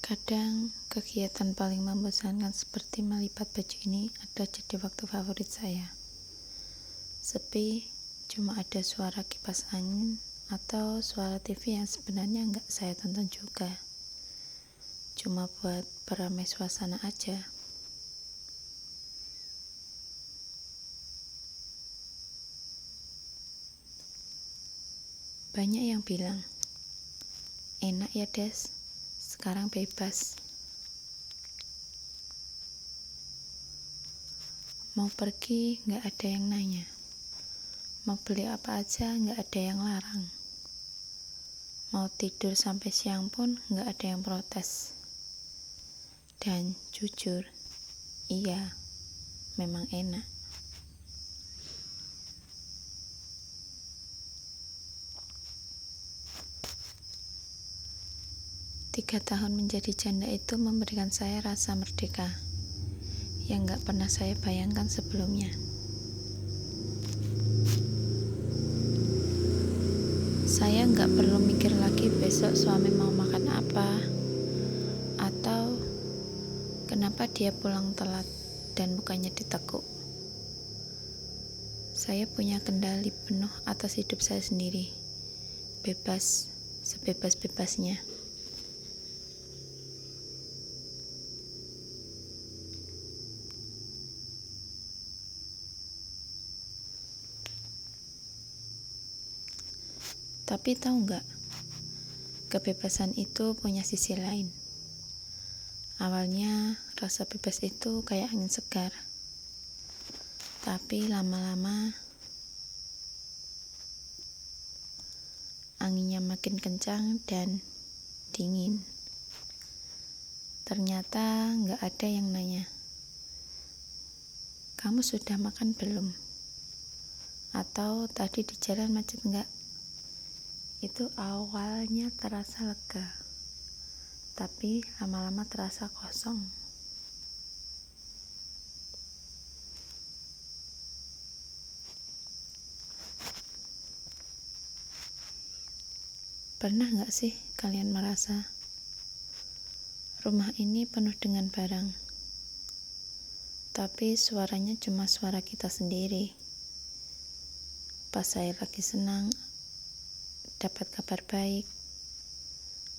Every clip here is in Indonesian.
Kadang kegiatan paling membosankan seperti melipat baju ini adalah jadi waktu favorit saya. Sepi, cuma ada suara kipas angin atau suara TV yang sebenarnya nggak saya tonton juga. Cuma buat peramai suasana aja. Banyak yang bilang, enak ya Des, sekarang bebas. Mau pergi nggak ada yang nanya. Mau beli apa aja nggak ada yang larang. Mau tidur sampai siang pun nggak ada yang protes. Dan jujur, iya, memang enak. Tiga tahun menjadi janda itu memberikan saya rasa merdeka yang gak pernah saya bayangkan sebelumnya. Saya gak perlu mikir lagi besok suami mau makan apa, atau kenapa dia pulang telat dan bukannya ditekuk. Saya punya kendali penuh atas hidup saya sendiri, bebas, sebebas-bebasnya. Tapi tahu nggak, kebebasan itu punya sisi lain. Awalnya rasa bebas itu kayak angin segar, tapi lama-lama anginnya makin kencang dan dingin. Ternyata nggak ada yang nanya, kamu sudah makan belum? Atau tadi di jalan macet nggak? Itu awalnya terasa lega, tapi lama-lama terasa kosong. Pernah nggak sih kalian merasa rumah ini penuh dengan barang, tapi suaranya cuma suara kita sendiri? Pas saya lagi senang, dapat kabar baik,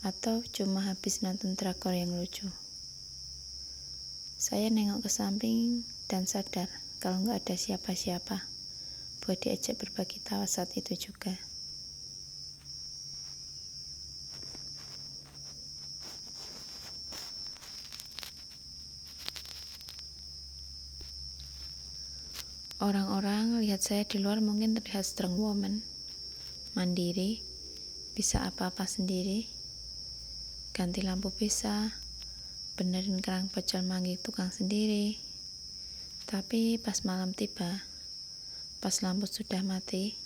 atau cuma habis nonton drakor yang lucu. Saya nengok ke samping dan sadar kalau nggak ada siapa-siapa buat diajak berbagi tawa saat itu juga. Orang-orang lihat saya di luar mungkin terlihat strong woman, mandiri, bisa apa-apa sendiri, ganti lampu bisa, benerin keran pocong manggil tukang sendiri. Tapi pas malam tiba, pas lampu sudah mati,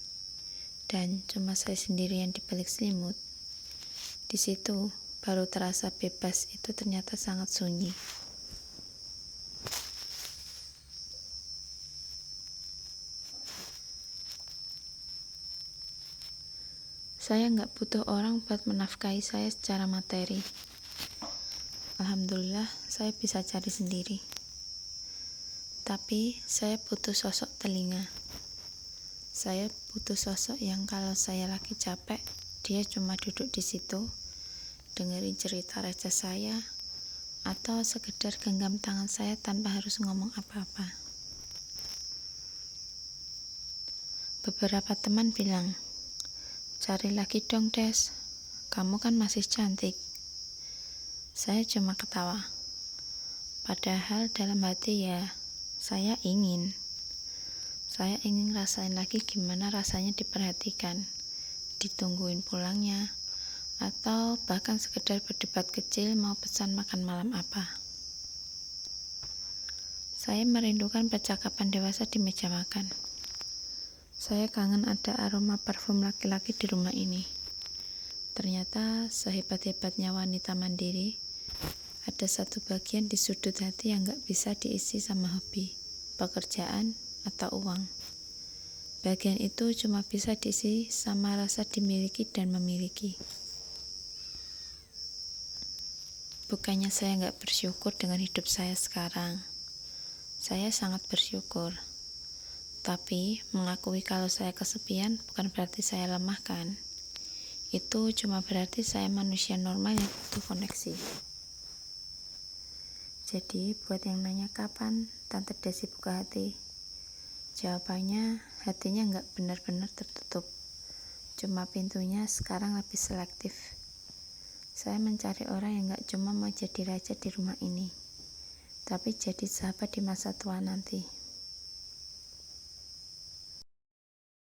dan cuma saya sendiri yang di balik selimut, di situ baru terasa bebas itu ternyata sangat sunyi. Saya nggak butuh orang buat menafkahi saya secara materi. Alhamdulillah, saya bisa cari sendiri. Tapi saya butuh sosok telinga. Saya butuh sosok yang kalau saya lagi capek, dia cuma duduk di situ, dengerin cerita receh saya, atau sekedar genggam tangan saya tanpa harus ngomong apa-apa. Beberapa teman bilang, cari lagi dong Des, kamu kan masih cantik. Saya cuma ketawa. Padahal dalam hati ya, saya ingin rasain lagi gimana rasanya diperhatikan, ditungguin pulangnya, atau bahkan sekedar berdebat kecil mau pesan makan malam apa. Saya merindukan percakapan dewasa di meja makan. Saya kangen ada aroma parfum laki-laki di rumah ini. Ternyata sehebat-hebatnya wanita mandiri, ada satu bagian di sudut hati yang gak bisa diisi sama hobi, pekerjaan, atau uang. Bagian itu cuma bisa diisi sama rasa dimiliki dan memiliki. Bukannya saya nggak bersyukur dengan hidup saya sekarang. Saya sangat bersyukur. Tapi mengakui kalau saya kesepian bukan berarti saya lemah kan. Itu cuma berarti saya manusia normal yang butuh koneksi. Jadi buat yang nanya kapan Tante Desi buka hati, jawabannya hatinya nggak benar-benar tertutup. Cuma pintunya sekarang lebih selektif. Saya mencari orang yang gak cuma mau jadi raja di rumah ini, tapi jadi sahabat di masa tua nanti.